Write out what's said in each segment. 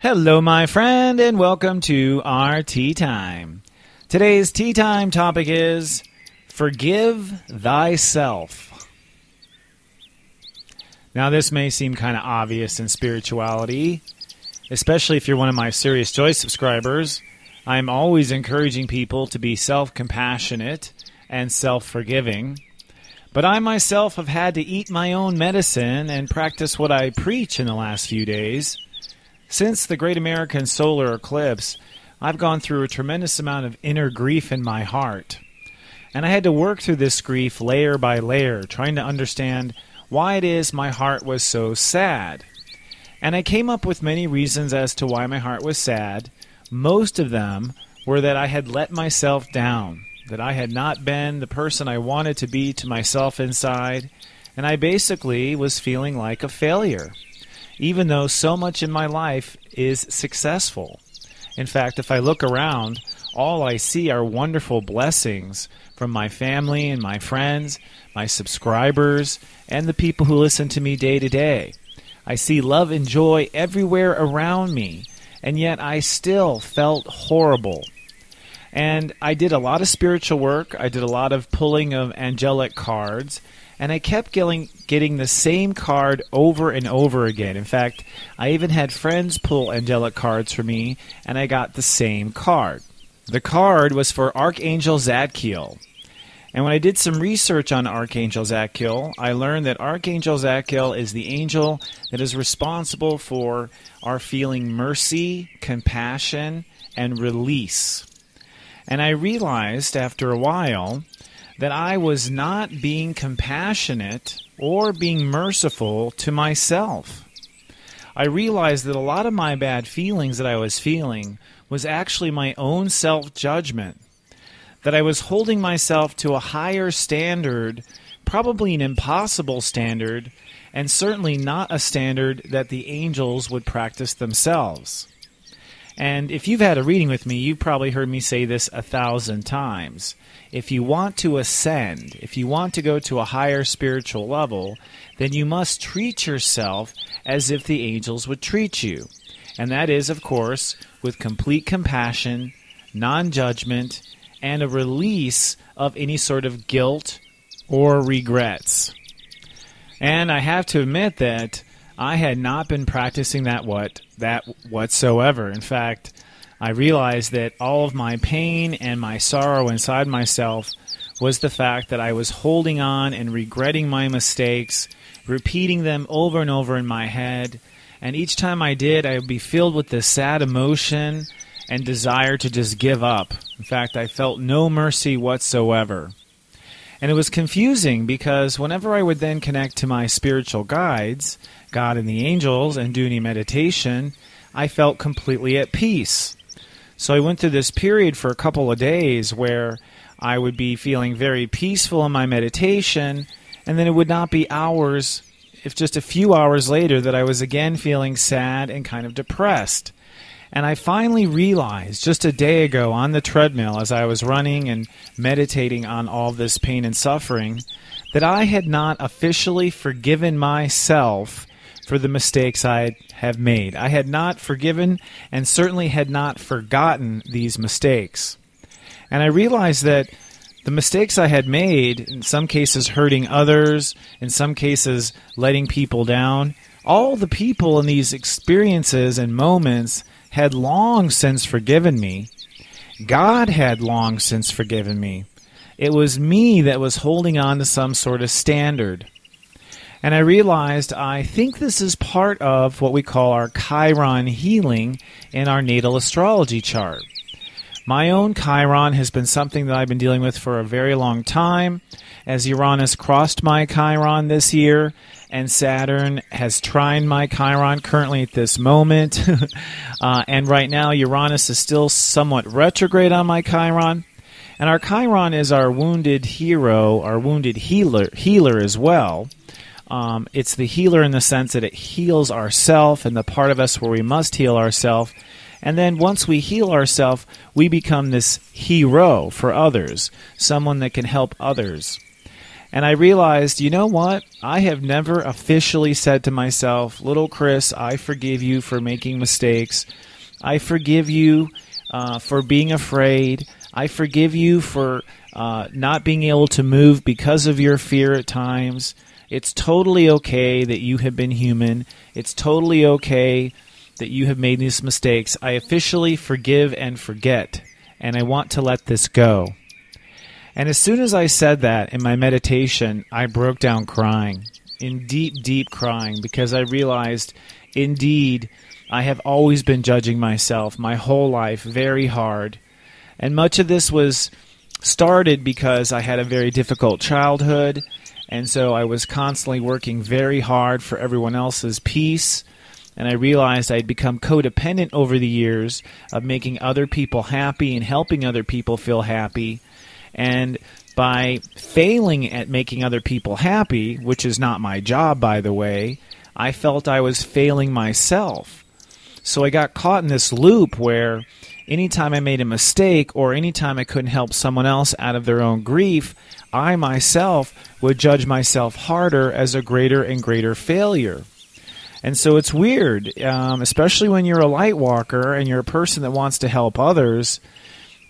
Hello, my friend, and welcome to our tea time. Today's tea time topic is Forgive Thyself. Now, this may seem kind of obvious in spirituality, especially if you're one of my Serious Joy subscribers. I'm always encouraging people to be self-compassionate and self-forgiving. But I myself have had to eat my own medicine and practice what I preach in the last few days. Since the Great American Solar Eclipse, I've gone through a tremendous amount of inner grief in my heart. And I had to work through this grief layer by layer, trying to understand why it is my heart was so sad. And I came up with many reasons as to why my heart was sad. Most of them were that I had let myself down, that I had not been the person I wanted to be to myself inside, and I basically was feeling like a failure, even though so much in my life is successful. In fact, if I look around, all I see are wonderful blessings from my family and my friends, my subscribers, and the people who listen to me day to day. I see love and joy everywhere around me, and yet I still felt horrible. And I did a lot of spiritual work. I did a lot of pulling of angelic cards, and I kept getting the same card over and over again. In fact, I even had friends pull angelic cards for me, and I got the same card. The card was for Archangel Zadkiel. And when I did some research on Archangel Zadkiel, I learned that Archangel Zadkiel is the angel that is responsible for our feeling mercy, compassion, and release. And I realized after a while that I was not being compassionate or being merciful to myself. I realized that a lot of my bad feelings that I was feeling was actually my own self-judgment, that I was holding myself to a higher standard, probably an impossible standard, and certainly not a standard that the angels would practice themselves. And if you've had a reading with me, you've probably heard me say this 1,000 times. If you want to ascend, if you want to go to a higher spiritual level, then you must treat yourself as if the angels would treat you. And that is, of course, with complete compassion, non-judgment, and a release of any sort of guilt or regrets. And I have to admit that I had not been practicing that whatsoever. In fact, I realized that all of my pain and my sorrow inside myself was the fact that I was holding on and regretting my mistakes, repeating them over and over in my head. And each time I did, I would be filled with this sad emotion and desire to just give up. In fact, I felt no mercy whatsoever. And it was confusing because whenever I would then connect to my spiritual guides, God and the angels, and do any meditation, I felt completely at peace. So I went through this period for a couple of days where I would be feeling very peaceful in my meditation, and then it would not be hours, if just a few hours later, that I was again feeling sad and kind of depressed. And I finally realized just a day ago on the treadmill as I was running and meditating on all this pain and suffering that I had not officially forgiven myself for the mistakes I have made. I had not forgiven and certainly had not forgotten these mistakes. And I realized that the mistakes I had made, in some cases hurting others, in some cases letting people down, all the people in these experiences and moments had long since forgiven me. God had long since forgiven me. It was me that was holding on to some sort of standard. And I realized I think this is part of what we call our Chiron healing in our natal astrology chart. My own Chiron has been something that I've been dealing with for a very long time, as Uranus crossed my Chiron this year, and Saturn has trined my Chiron currently at this moment. And right now, Uranus is still somewhat retrograde on my Chiron. And our Chiron is our wounded hero, our wounded healer as well. It's the healer in the sense that it heals ourself and the part of us where we must heal ourselves. And then once we heal ourselves, we become this hero for others, someone that can help others. And I realized, you know what? I have never officially said to myself, little Chris, I forgive you for making mistakes. I forgive you for being afraid. I forgive you for not being able to move because of your fear at times. It's totally okay that you have been human. It's totally okay that you have made these mistakes. I officially forgive and forget, and I want to let this go. And as soon as I said that in my meditation, I broke down crying, in deep, deep crying, because I realized, indeed, I have always been judging myself my whole life very hard. And much of this was started because I had a very difficult childhood, and so I was constantly working very hard for everyone else's peace. And I realized I'd become codependent over the years of making other people happy and helping other people feel happy. And by failing at making other people happy, which is not my job, by the way, I felt I was failing myself. So I got caught in this loop where anytime I made a mistake or anytime I couldn't help someone else out of their own grief, I myself would judge myself harder as a greater and greater failure. And so it's weird, especially when you're a light walker and you're a person that wants to help others.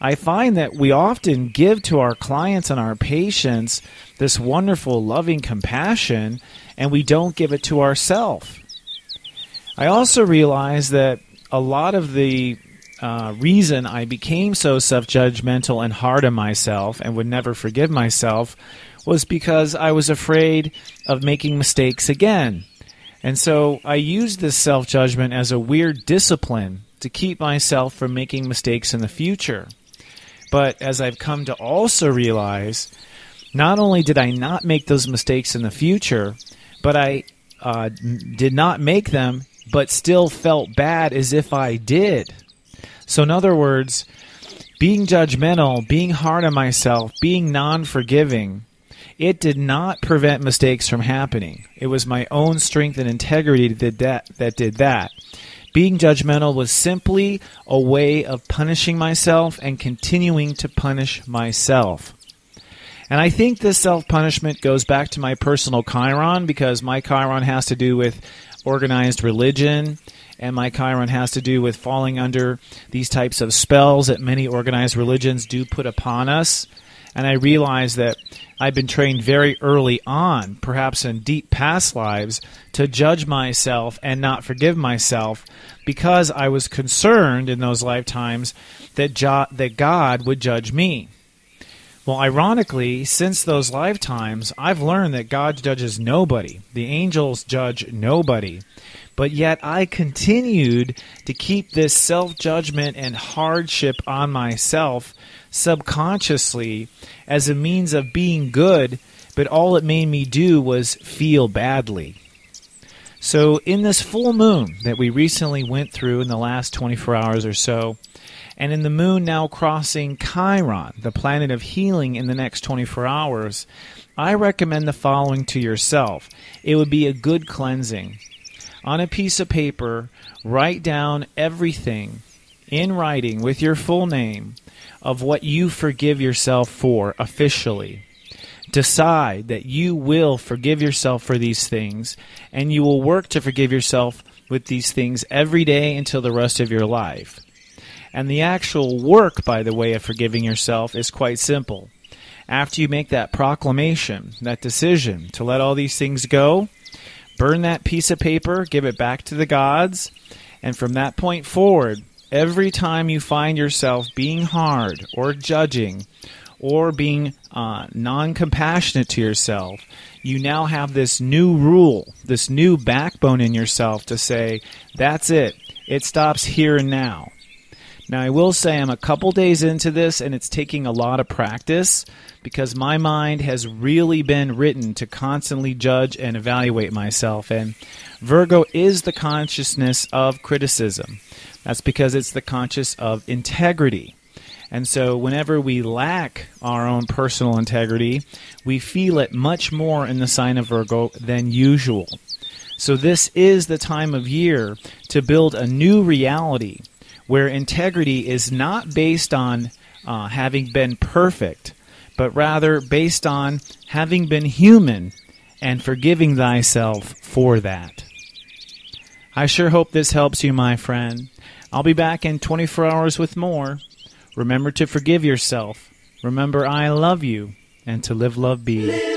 I find that we often give to our clients and our patients this wonderful, loving compassion, and we don't give it to ourselves. I also realize that a lot of the reason I became so self-judgmental and hard on myself and would never forgive myself was because I was afraid of making mistakes again. And so I used this self-judgment as a weird discipline to keep myself from making mistakes in the future. But as I've come to also realize, not only did I not make those mistakes in the future, but I did not make them, but still felt bad as if I did. So in other words, being judgmental, being hard on myself, being non-forgiving, it did not prevent mistakes from happening. It was my own strength and integrity that did that. Being judgmental was simply a way of punishing myself and continuing to punish myself. And I think this self-punishment goes back to my personal Chiron, because my Chiron has to do with organized religion, and my Chiron has to do with falling under these types of spells that many organized religions do put upon us. And I realize that I've been trained very early on, perhaps in deep past lives, to judge myself and not forgive myself because I was concerned in those lifetimes that God would judge me. Well, ironically, since those lifetimes, I've learned that God judges nobody. The angels judge nobody. But yet I continued to keep this self-judgment and hardship on myself subconsciously as a means of being good, but all it made me do was feel badly. So in this full moon that we recently went through in the last 24 hours or so, and in the moon now crossing Chiron, the planet of healing, in the next 24 hours, I recommend the following to yourself. It would be a good cleansing. On a piece of paper, write down everything in writing with your full name of what you forgive yourself for officially. Decide that you will forgive yourself for these things, and you will work to forgive yourself with these things every day until the rest of your life. And the actual work, by the way, of forgiving yourself is quite simple. After you make that proclamation, that decision to let all these things go, burn that piece of paper, give it back to the gods, and from that point forward, every time you find yourself being hard or judging or being non-compassionate to yourself, you now have this new rule, this new backbone in yourself to say, that's it. It stops here and now. Now, I will say I'm a couple days into this, and it's taking a lot of practice because my mind has really been written to constantly judge and evaluate myself. And Virgo is the consciousness of criticism. That's because it's the conscious of integrity. And so whenever we lack our own personal integrity, we feel it much more in the sign of Virgo than usual. So this is the time of year to build a new reality where integrity is not based on having been perfect, but rather based on having been human and forgiving thyself for that. I sure hope this helps you, my friend. I'll be back in 24 hours with more. Remember to forgive yourself. Remember I love you, and to live, love, be.